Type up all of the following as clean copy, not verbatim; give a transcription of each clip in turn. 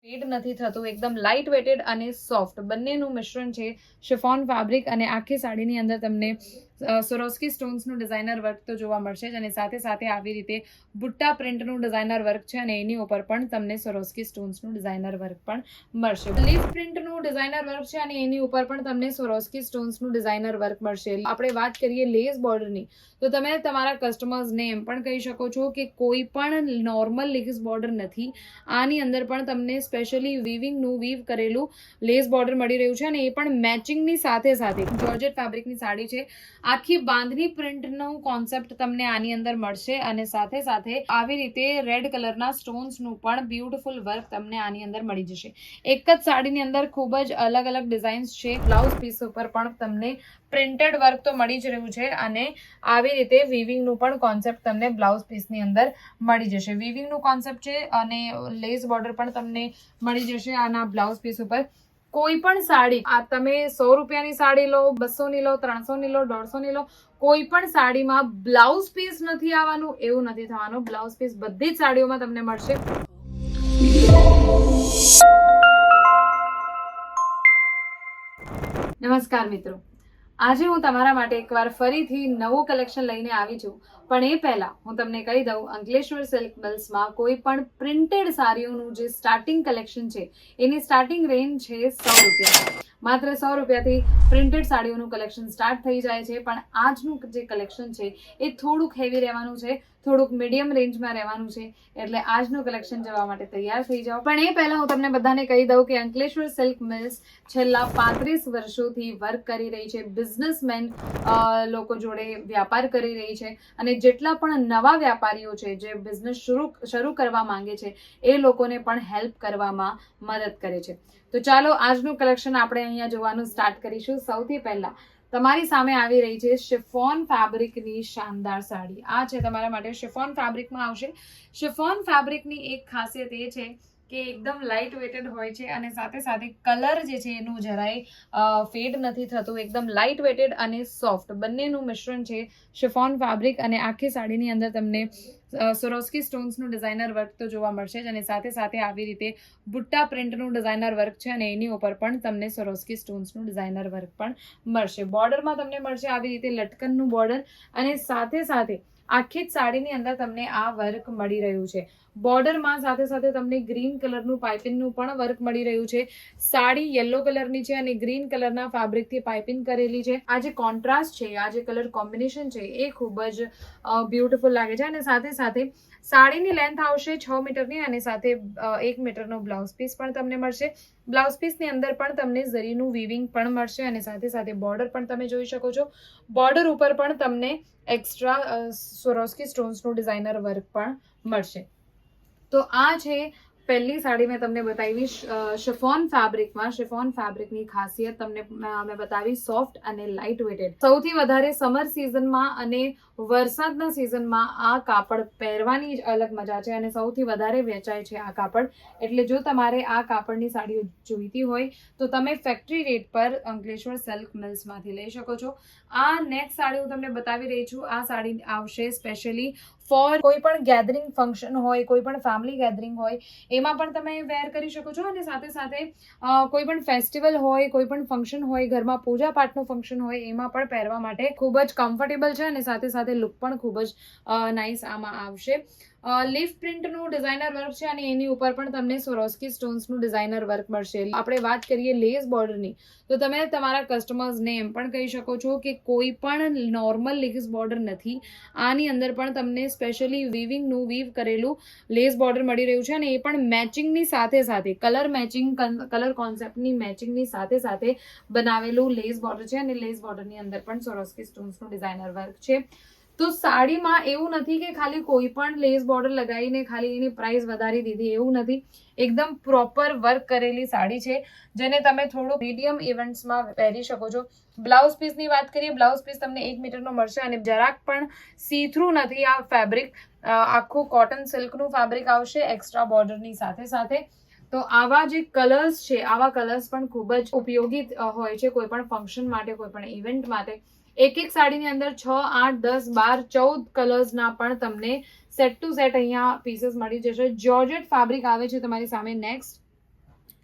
Fed નથી થતું, એકદમ લાઇટ વેટેડ અને સોફ્ટ બંનેનું મિશ્રણ છે શિફોન ફેબ્રિક અને આખી સાડીની અંદર તમને સ્વરોસ્કી સ્ટોન્સનું ડિઝાઇનર વર્ક તો જોવા મળશે જ અને સાથે સાથે આવી રીતે બુટ્ટા પ્રિન્ટનું ડિઝાઇનર વર્ક છે અને એની ઉપર પણ તમને સ્વરોસ્કી સ્ટોન્સનું ડિઝાઇનર વર્ક પણ મળશે. લીફ પ્રિન્ટનું ડિઝાઇનર વર્ક છે અને એની ઉપર પણ તમને સ્વરોસ્કી સ્ટોન્સનું ડિઝાઇનર વર્ક મળશે. આપણે વાત કરીએ લેસ બોર્ડરની તો તમે તમારા કસ્ટમર્સને એમ પણ કહી શકો છો કે કોઈ પણ નોર્મલ લેસ બોર્ડર નથી, આની અંદર પણ તમને સ્પેશિયલી વીવિંગનું વીવ કરેલું લેસ બોર્ડર મળી રહ્યું છે અને એ પણ મેચિંગની સાથે સાથે જોર્જેટ ફેબ્રિકની સાડી છે. આખી બાંધણી પ્રિન્ટનો કોન્સેપ્ટ તમને આની અંદર મળશે અને સાથે સાથે આવી રીતે રેડ કલરના સ્ટોન્સનું પણ બ્યુટીફુલ વર્ક તમને આની અંદર મળી જશે. એક જ સાડીની અંદર ખૂબ જ અલગ અલગ ડિઝાઇન્સ છે. બ્લાઉઝ પીસ ઉપર પણ તમને પ્રિન્ટેડ વર્ક તો મળી જ રહ્યું છે અને આવી રીતે વીવિંગનું પણ કોન્સેપ્ટ તમને બ્લાઉઝ પીસની અંદર મળી જશે. વીવિંગનું કોન્સેપ્ટ છે અને લેસ બોર્ડર પણ તમને મળી જશે આના બ્લાઉઝ પીસ ઉપર. કોઈ પણ સાડી આ તમે 100 રૂપિયાની સાડી લો, 200 ની લો, 300 ની લો, 150 ની લો, કોઈ પણ સાડીમાં બ્લાઉઝ પીસ નથી આવવાનું એવું નથી થવાનું. બ્લાઉઝ પીસ બધી જ સાડીઓમાં તમને મળશે. નમસ્કાર મિત્રો, આજે હું તમારા માટે એકવાર ફરીથી નવું કલેક્શન લઈને આવી છું. પણ એ પહેલા હું તમને કહી દઉં, અંકલેશ્વર સિલ્ક મિલ્સમાં કોઈ પણ પ્રિન્ટેડ સાડીઓનું જે સ્ટાર્ટિંગ કલેક્શન છે એની સ્ટાર્ટિંગ રેન્જ છે 100 રૂપિયા. માત્ર 100 રૂપિયાથી પ્રિન્ટેડ સાડીઓનું કલેક્શન સ્ટાર્ટ થઈ જાય છે. પણ આજનું જે કલેક્શન છે એ થોડુંક હેવી રહેવાનું છે, થોડુંક મીડિયમ રેન્જમાં રહેવાનું છે, એટલે આજનું કલેક્શન જવા માટે તૈયાર થઈ જાઓ. પણ એ પહેલા હું તમને બધાને કહી દઉં કે અંકલેશ્વર સિલ્ક મિલ્સ છેલ્લા 35 વર્ષોથી વર્ક કરી રહી છે. બિઝનેસમેન લોકો જોડે વ્યાપાર કરી રહી છે અને જેટલા પણ નવા વ્યાપારીઓ છે જે બિઝનેસ શરૂ કરવા માંગે છે એ લોકોને પણ હેલ્પ કરવામાં મદદ કરે છે. તો ચાલો આજનું કલેક્શન આપણે અહીંયા જોવાનું સ્ટાર્ટ કરીશું. સૌથી પહેલા તમારી સામે આવી રહી છે શિફોન ફેબ્રિકની શાનદાર સાડી. આ છે તમારા માટે શિફોન ફેબ્રિકમાં આવશે. શિફોન ફેબ્રિકની એક ખાસિયત એ છે કે એકદમ લાઇટ વેટેડ હોય છે અને સાથે સાથે કલર જે છે એનું જરાય ફેડ નથી થતું. એકદમ લાઇટ વેટેડ અને સોફ્ટ બંનેનું મિશ્રણ છે શિફોન ફેબ્રિક અને આખી સાડીની અંદર તમને સ્વરોસ્કી સ્ટોન્સનું ડિઝાઇનર વર્ક તો જોવા મળશે જ અને સાથે સાથે આવી રીતે બુટ્ટા પ્રિન્ટનું ડિઝાઇનર વર્ક છે અને એની ઉપર પણ તમને સ્વરોસ્કી સ્ટોન્સનું ડિઝાઇનર વર્ક પણ મળશે. બોર્ડરમાં તમને મળશે આવી રીતે લટકનનું બોર્ડર અને સાથે સાથે આખી જ સાડીની અંદર તમને આ વર્ક મળી રહ્યું છે. બોર્ડરમાં સાથે સાથે તમને ગ્રીન કલરનું પાઇપિંગનું પણ વર્ક મળી રહ્યું છે. સાડી યલો કલરની છે અને ગ્રીન કલરના ફેબ્રિકથી પાઇપિંગ કરેલી છે. આ જે કોન્ટ્રાસ્ટ છે, આ જે કલર કોમ્બિનેશન છે એ ખૂબ જ બ્યુટીફુલ લાગે છે અને સાથે સાથે સાડીની લેન્થ આવશે 6 મીટરની અને સાથે 1 મીટરનો બ્લાઉઝ પીસ પણ તમને મળશે. બ્લાઉઝ પીસની અંદર પણ તમને ઝરીનું વીવિંગ પણ મળશે અને સાથે સાથે બોર્ડર પણ તમે જોઈ શકો છો. બોર્ડર ઉપર પણ તમને એક્સ્ટ્રા સ્વરોસ્કી સ્ટોન્સનું ડિઝાઇનર વર્ક પણ મળશે. તો આ છે પહેલી સાડી મેં તમને બતાવી શિફોન ફેબ્રિકમાં. શિફોન ફેબ્રિકની ખાસિયત તમને મેં બતાવી સોફ્ટ અને લાઇટ વેટેડ. સૌથી વધારે સમર સિઝનમાં અને વરસાદના સિઝનમાં આ કાપડ પહેરવાની જ અલગ મજા છે અને સૌથી વધારે વેચાય છે આ કાપડ. એટલે જો તમારે આ કાપડની સાડીઓ જોઈતી હોય તો તમે ફેક્ટરી રેટ પર અંકલેશ્વર સિલ્ક મિલ્સમાંથી લઈ શકો છો. આ નેક્સ્ટ સાડી હું તમને બતાવી રહી છું. આ સાડી આવશે સ્પેશિયલી ફોર કોઈ પણ ગેધરિંગ ફંક્શન હોય, કોઈ પણ ફેમિલી ગેધરિંગ હોય એમાં પણ તમે વેર કરી શકો છો અને સાથે સાથે કોઈ પણ ફેસ્ટિવલ હોય, કોઈ પણ ફંક્શન હોય, ઘરમાં પૂજા પાઠનું ફંક્શન હોય એમાં પણ પહેરવા માટે ખૂબ જ કમ્ફર્ટેબલ છે અને સાથે સાથે લુક પણ ખૂબ જ નાઇસ આમાં આવશે. લીફ પ્રિન્ટનું ડિઝાઇનર વર્ક છે અને એની ઉપર પણ તમને સ્વરોસ્કી સ્ટોન્સનું ડિઝાઇનર વર્ક મળશે. આપણે વાત કરીએ લેસ બોર્ડરની તો તમે તમારા કસ્ટમર્સને એમ પણ કહી શકો છો કે કોઈ પણ નોર્મલ લેસ બોર્ડર નથી, આની અંદર પણ તમને સ્પેશિયલી વીવિંગનું વીવ કરેલું લેસ બોર્ડર મળી રહ્યું છે અને એ પણ મેચિંગની સાથે સાથે કલર મેચિંગ, કલર કોન્સેપ્ટની મેચિંગની સાથે સાથે બનાવેલું લેસ બોર્ડર છે અને લેસ બોર્ડરની અંદર પણ સ્વરોસ્કી સ્ટોન્સનું ડિઝાઇનર વર્ક છે. તો સાડીમાં એવું નથી કે ખાલી કોઈ પણ લેસ બોર્ડર લગાવીને ખાલી એની પ્રાઇસ વધારી દીધી, એવું નથી. એકદમ પ્રોપર વર્ક કરેલી સાડી છે જેને તમે થોડું મીડિયમ ઇવેન્ટ્સમાં પહેરી શકો છો. બ્લાઉઝ પીસની વાત કરીએ, બ્લાઉઝ પીસ તમને 1 મીટરનો મળશે અને જરાક પણ સી થ્રુ નથી આ ફેબ્રિક. આખું કોટન સિલ્કનું ફેબ્રિક આવશે એક્સ્ટ્રા બોર્ડરની સાથે સાથે. તો આવા જે કલર્સ છે, આવા કલર્સ પણ ખૂબ જ ઉપયોગી હોય છે કોઈ પણ ફંક્શન માટે, કોઈ પણ ઇવેન્ટ માટે. એક સાડીની અંદર 6, 8, 10, 12, 14 કલર્સના પણ તમને સેટ ટુ સેટ અહીંયા પીસીસ મળી જશે. જોર્જેટ ફેબ્રિક આવે છે તમારી સામે. નેક્સ્ટ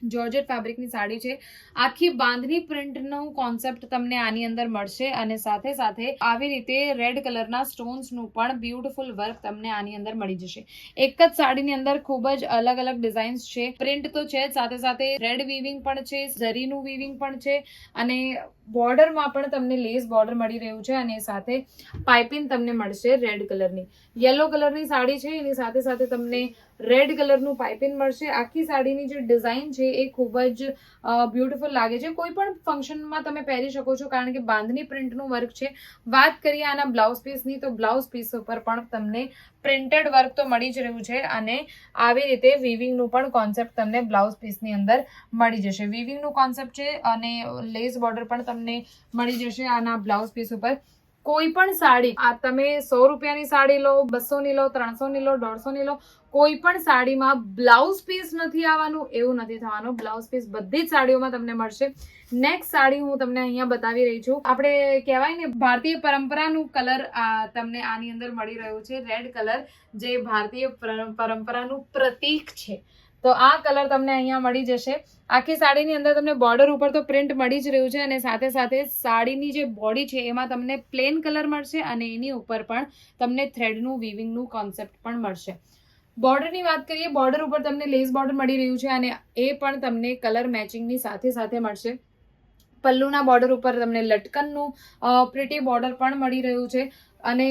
જોર્જેટ ફેબ્રિકની સાડી છે. આખી બાંધણી પ્રિન્ટનો કોન્સેપ્ટ તમને આની અંદર મળશે અને સાથે સાથે આવી રીતે રેડ કલરના સ્ટોન્સનું પણ બ્યુટીફુલ વર્ક તમને આની અંદર મળી જશે. એક જ સાડીની અંદર ખૂબ જ અલગ અલગ ડિઝાઇન્સ છે. પ્રિન્ટ તો છે જ, સાથે સાથે રેડ વીવિંગ પણ છે, ઝરીનું વીવિંગ પણ છે અને બોર્ડરમાં પણ તમને લેસ બોર્ડર મળી રહ્યું છે અને સાથે પાઇપિંગ તમને મળશે રેડ કલરની. યલો કલરની સાડી છે, એની સાથે સાથે તમને રેડ કલરનું પાઇપિંગ મળશે. આખી સાડીની જે ડિઝાઇન છે એ ખૂબ જ બ્યુટીફુલ લાગે છે. કોઈ પણ ફંક્શનમાં તમે પહેરી શકો છો કારણ કે બાંધણી પ્રિન્ટનું વર્ક છે. વાત કરીએ આના બ્લાઉઝ પીસની, તો બ્લાઉઝ પીસ ઉપર પણ તમને પ્રિન્ટેડ વર્ક તો મળી જ રહ્યું છે અને આવી રીતે વીવિંગનું પણ કોન્સેપ્ટ તમને બ્લાઉઝ પીસની અંદર મળી જશે. વીવિંગનું કોન્સેપ્ટ છે અને લેસ બોર્ડર પણ તમને મળી જશે આના બ્લાઉઝ પીસ ઉપર. કોઈ પણ સાડી, આ તમે 100 રૂપિયાની સાડી લો, 200 ની લો, 300 ની લો, 150 ની લો, કોઈ પણ સાડીમાં બ્લાઉઝ પીસ નથી આવવાનું એવું નથી થવાનું. બ્લાઉઝ પીસ બધી જ સાડીઓમાં તમને મળશે. નેક્સ્ટ સાડી હું તમને અહીંયા બતાવી રહી છું. આપણે કહેવાય ને ભારતીય પરંપરાનું કલર તમને આની અંદર મળી રહ્યું છે, રેડ કલર, જે ભારતીય પરંપરાનું પ્રતીક છે. તો આ કલર તમને અહીંયા મળી જશે. આખી સાડીની અંદર તમને બોર્ડર ઉપર તો પ્રિન્ટ મળી જ રહ્યું છે અને સાથે સાથે સાડીની જે બોડી છે એમાં તમને પ્લેન કલર મળશે અને એની ઉપર પણ તમને થ્રેડનું વીવિંગનું કોન્સેપ્ટ પણ મળશે. બોર્ડરની વાત કરીએ, બોર્ડર ઉપર તમને લેસ બોર્ડર મળી રહ્યું છે અને એ પણ તમને કલર મેચિંગની સાથે સાથે મળશે. પલ્લુના બોર્ડર ઉપર તમને લટકનનું પ્રિટી બોર્ડર પણ મળી રહ્યું છે અને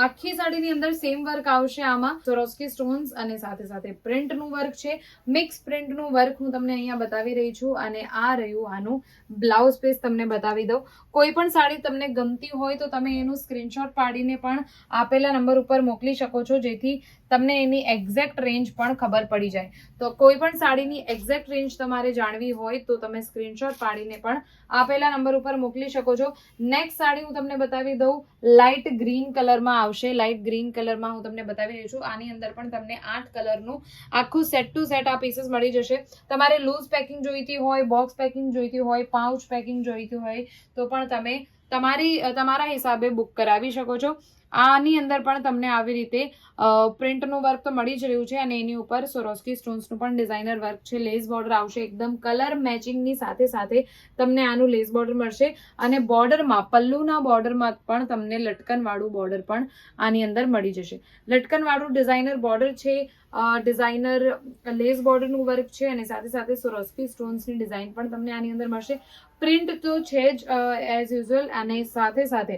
આખી સાડીની અંદર સેમ વર્ક આવશે આમાં. સ્વરોસ્કી સ્ટોન્સ અને સાથે સાથે પ્રિન્ટનું વર્ક છે. મિક્સ પ્રિન્ટનું વર્ક હું તમને અહીંયા બતાવી રહી છું અને આ રહ્યું આનું બ્લાઉઝ પીસ. તમને બતાવી દઉં, કોઈ પણ સાડી તમને ગમતી હોય તો તમે એનું સ્ક્રીનશોટ પાડીને પણ આપેલા નંબર ઉપર મોકલી શકો છો, જેથી તમને એની એક્ઝેક્ટ રેન્જ પણ ખબર પડી જાય. તો કોઈ પણ સાડીની એક્ઝેક્ટ રેન્જ તમારે જાણવી હોય તો તમે સ્ક્રીનશોટ પાડીને પણ આપેલા નંબર ઉપર મોકલી શકો છો. નેક્સ્ટ સાડી હું તમને બતાવી દઉં, લાઇટ ગ્રીન કલરમાં આવશે. લાઇટ ગ્રીન કલરમાં હું તમને બતાવી રહી છું. આની અંદર પણ તમને 8 કલરનું આખું સેટ ટુ સેટ આ પીસીસ મળી જશે. તમારે લૂઝ પેકિંગ જોઈતી હોય, બોક્સ પેકિંગ જોઈતી હોય, પાઉચ પેકિંગ જોઈતી હોય તો પણ તમે તમારા હિસાબે બુક કરાવી શકો છો. આની અંદર પણ તમને આવી રીતે પ્રિન્ટનું વર્ક તો મળી જ રહ્યું છે અને એની ઉપર સ્વરોસ્કી સ્ટોન્સનું પણ ડિઝાઇનર વર્ક છે. લેસ બોર્ડર આવશે, એકદમ કલર મેચિંગની સાથે સાથે તમને આનું લેસ બોર્ડર મળશે અને બોર્ડરમાં, પલ્લુના બોર્ડરમાં પણ તમને લટકનવાળું બોર્ડર પણ આની અંદર મળી જશે. લટકનવાળું ડિઝાઇનર બોર્ડર છે, ડિઝાઇનર લેસ બોર્ડરનું વર્ક છે અને સાથે સાથે સ્વરોસ્કી સ્ટોન્સની ડિઝાઇન પણ તમને આની અંદર મળશે. પ્રિન્ટ તો છે જ એઝ યુઝ્યુઅલ અને સાથે સાથે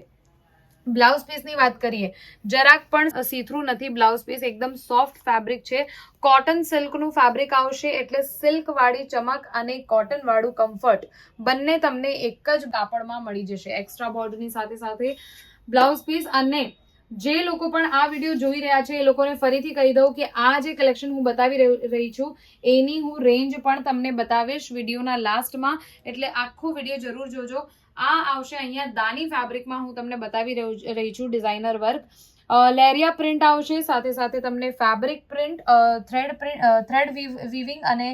બ્લાઉઝ પીસની વાત કરીએ, જરાક પણ સી થ્રુ નથી બ્લાઉઝ પીસ. એકદમ સોફ્ટ ફેબ્રિક છે. કોટન સિલ્કનું ફેબ્રિક આવશે એટલે સિલ્ક વાળી ચમક અને કોટન વાળું કમ્ફર્ટ બંને તમને એક જ કાપડમાં મળી જશે. એક્સ્ટ્રા બોર્ડરની સાથે સાથે બ્લાઉઝ પીસ. અને જે લોકો પણ આ વિડીયો જોઈ રહ્યા છે એ લોકોને ફરીથી કહી દઉં કે આ જે કલેક્શન હું બતાવી રહી છું એની હું રેન્જ પણ તમને બતાવીશ વિડીયોના લાસ્ટમાં, એટલે આખો વિડીયો જરૂર જોજો. આ આવશે અહીંયા દાની ફેબ્રિકમાં, હું તમને બતાવી રહી છું ડિઝાઇનર વર્ક. લેરિયા પ્રિન્ટ આવશે, સાથે સાથે તમને ફેબ્રિક પ્રિન્ટ, થ્રેડ વીવિંગ અને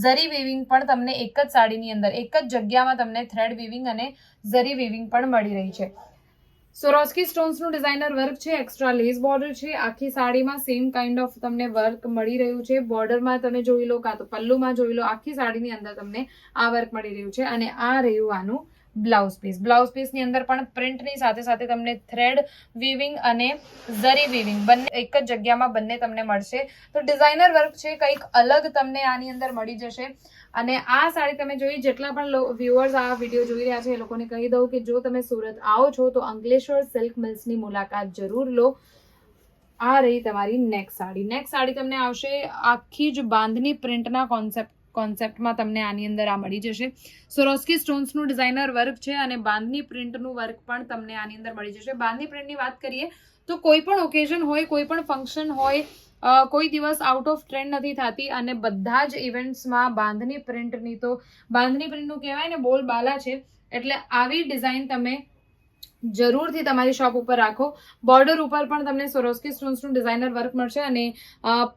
ઝરી વીવિંગ પણ તમને એક જ સાડીની અંદર, એક જ જગ્યામાં તમને થ્રેડ વીવિંગ અને ઝરી વીવિંગ પણ મળી રહી છે. સ્વરોસ્કી સ્ટોન્સનું ડિઝાઇનર વર્ક છે, એક્સ્ટ્રા લેસ બોર્ડર છે. આખી સાડીમાં સેમ કાઇન્ડ ઓફ તમને વર્ક મળી રહ્યું છે. બોર્ડરમાં તમે જોઈ લો, કાં તો પલ્લુમાં જોઈ લો, આખી સાડીની અંદર તમને આ વર્ક મળી રહ્યું છે અને આ રહ્યું આનું બ્લાઉઝ પીસ. બ્લાઉઝ પીસની અંદર પણ પ્રિન્ટની સાથે સાથે તમને થ્રેડ વીવિંગ અને ઝરી વીવિંગ બંને એક જ જગ્યામાં બંને તમને મળશે. તો ડિઝાઇનર વર્ક છે, કંઈક અલગ તમને આની અંદર મળી જશે. અને આ સાડી તમે જોઈ, જેટલા પણ વ્યુઅર્સ આ વિડીયો જોઈ રહ્યા છે એ લોકોને કહી દઉં કે જો તમે સુરત આવો છો તો અંકલેશ્વર સિલ્ક મિલ્સની મુલાકાત જરૂર લો. આ રહી તમારી નેક્સ્ટ સાડી. નેક્સ્ટ સાડી તમને આવશે આખી જ બાંધણી પ્રિન્ટના કોન્સેપ્ટમાં તમને આની અંદર આ મળી જશે. સ્વરોસ્કી સ્ટોન્સનું ડિઝાઇનર વર્ક છે અને બાંધણી પ્રિન્ટનું વર્ક પણ તમને આની અંદર મળી જશે. બાંધણી પ્રિન્ટની વાત કરીએ તો કોઈ પણ ઓકેઝન હોય, કોઈ પણ ફંક્શન હોય, કોઈ દિવસ આઉટ ઓફ ટ્રેન્ડ નથી થતી અને બધા જ ઇવેન્ટ્સમાં બાંધણી પ્રિન્ટનું કહેવાય ને બોલબાલા છે. એટલે આવી ડિઝાઇન તમે જરૂરથી તમારી શોપ ઉપર રાખો. બોર્ડર ઉપર પણ તમને સ્વરોસ્કી સ્ટોન્સનું ડિઝાઇનર વર્ક મળશે અને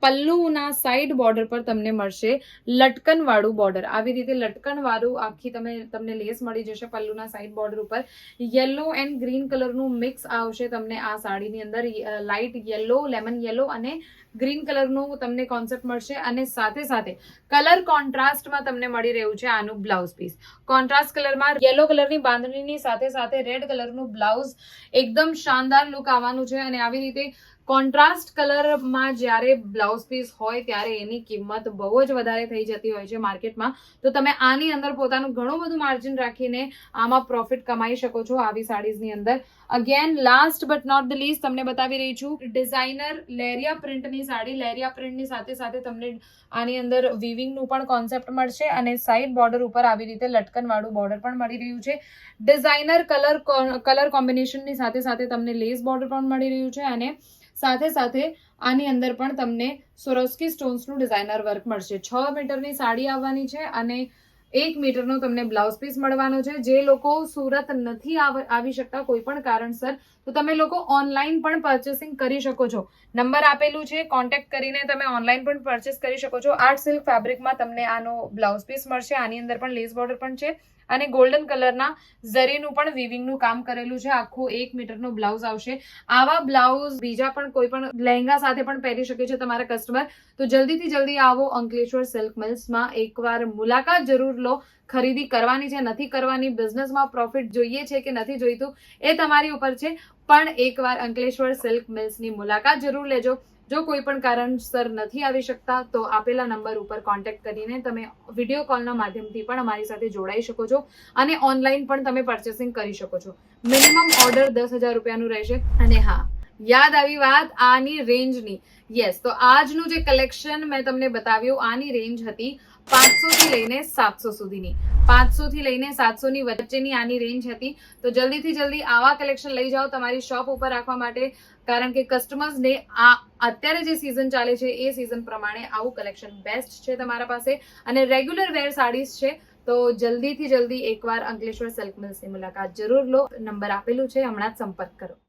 પલ્લુના સાઈડ બોર્ડર પર તમને મળશે લટકનવાળું બોર્ડર. આવી રીતે લટકનવાળું આખી તમને લેસ મળી જશે પલ્લુના સાઈડ બોર્ડર ઉપર. યલો એન્ડ ગ્રીન કલરનું મિક્સ આવશે તમને આ સાડીની અંદર. લાઇટ યલો, લેમન યલો અને ગ્રીન કલરનું તમને કોન્સેપ્ટ મળશે અને સાથે સાથે કલર કોન્ટ્રાસ્ટમાં તમને મળી રહ્યું છે આનું બ્લાઉઝ પીસ. કોન્ટ્રાસ્ટ કલરમાં યલો કલરની બાંધણીની સાથે સાથે રેડ કલરનું બ્લાઉઝ એકદમ શાનદાર લુક આવવાનું છે. અને આવી રીતે કોન્ટ્રાસ્ટ કલરમાં જ્યારે બ્લાઉઝ પીસ હોય ત્યારે એની કિંમત બહુ જ વધારે થઈ જતી હોય છે માર્કેટમાં. તો તમે આની અંદર પોતાનું ઘણું બધું માર્જિન રાખીને આમાં પ્રોફિટ કમાઈ શકો છો આવી સાડીઝની અંદર. Again last but not the least તમને બતાવી રહી છું ડિઝાઇનર લેરિયા પ્રિન્ટની સાડી. લેરિયા પ્રિન્ટની સાથે સાથે તમને આની અંદર વિવિંગનું પણ કોન્સેપ્ટ મળશે અને સાઈડ બોર્ડર ઉપર આવી રીતે લટકનવાળું બોર્ડર પણ મળી રહ્યું છે. ડિઝાઇનર કલર કોમ્બિનેશનની સાથે સાથે તમને લેસ બોર્ડર પણ મળી રહ્યું છે અને સાથે સાથે આની અંદર પણ તમને સ્વરોસ્કી સ્ટોન્સનું ડિઝાઇનર વર્ક મળશે. 6 મીટરની સાડી આવવાની છે અને 1 મીટરનો તમને બ્લાઉઝ પીસ મળવાનો છે. જે લોકો સુરત નથી આવી શકતા કોઈ પણ કારણસર, તો તમે લોકો ઓનલાઈન પણ પરચેસિંગ કરી શકો છો. નંબર આપેલું છે, કોન્ટેક્ટ કરીને તમે ઓનલાઈન પણ પરચેસ કરી શકો છો. આર્ટ સિલ્ક ફેબ્રિકમાં તમને આનો બ્લાઉઝ પીસ મળશે. આની અંદર પણ લેસ બોર્ડર પણ છે અને ગોલ્ડન કલરના ઝરીનું પણ વિવિંગનું કામ કરેલું છે. આખું 1 મીટરનો બ્લાઉઝ આવશે. આવા બ્લાઉઝ બીજા પણ કોઈ પણ લહેંગા સાથે પણ પહેરી શકે છે તમારા કસ્ટમર. તો જલ્દીથી જલ્દી આવો અંકલેશ્વર સિલ્ક મિલ્સમાં. એકવાર મુલાકાત જરૂર લો. ખરીદી કરવાની છે, નથી કરવાની, બિઝનેસમાં પ્રોફિટ જોઈએ છે કે નથી જોઈતું એ તમારી ઉપર છે, પણ એકવાર અંકલેશ્વર સિલ્ક મિલ્સની મુલાકાત જરૂર લેજો. જો કોઈ પણ કારણસર નથી આવી શકતા તો આપેલા નંબર ઉપર કોન્ટેક્ટ કરીને તમે વિડીયો કોલના માધ્યમથી પણ અમારી સાથે જોડાઈ શકો છો અને ઓનલાઈન પણ તમે પરચેસિંગ કરી શકો છો. મિનિમમ ઓર્ડર 10,000 રૂપિયાનું રહેશે. અને હા, યાદ આવી વાત આની રેન્જની. યસ, તો આજનું જે કલેક્શન મેં તમને બતાવ્યું આની રેન્જ હતી 500 થી લઈને 700 સુધીની. 500 થી લઈને 700 ની વચ્ચેની આની રેન્જ હતી. તો જલ્દીથી જલ્દી આવા કલેક્શન લઈ જાઓ તમારી શોપ ઉપર રાખવા માટે, કારણ કે કસ્ટમર્સને આ અત્યારે જે સિઝન ચાલે છે એ સિઝન પ્રમાણે આવું કલેક્શન બેસ્ટ છે તમારા પાસે અને રેગ્યુલર વેર સાડીઝ છે. તો જલ્દીથી જલ્દી એકવાર અંકલેશ્વર સિલ્ક મિલ્સની મુલાકાત જરૂર લો. નંબર આપેલું છે, હમણાં જ સંપર્ક કરો.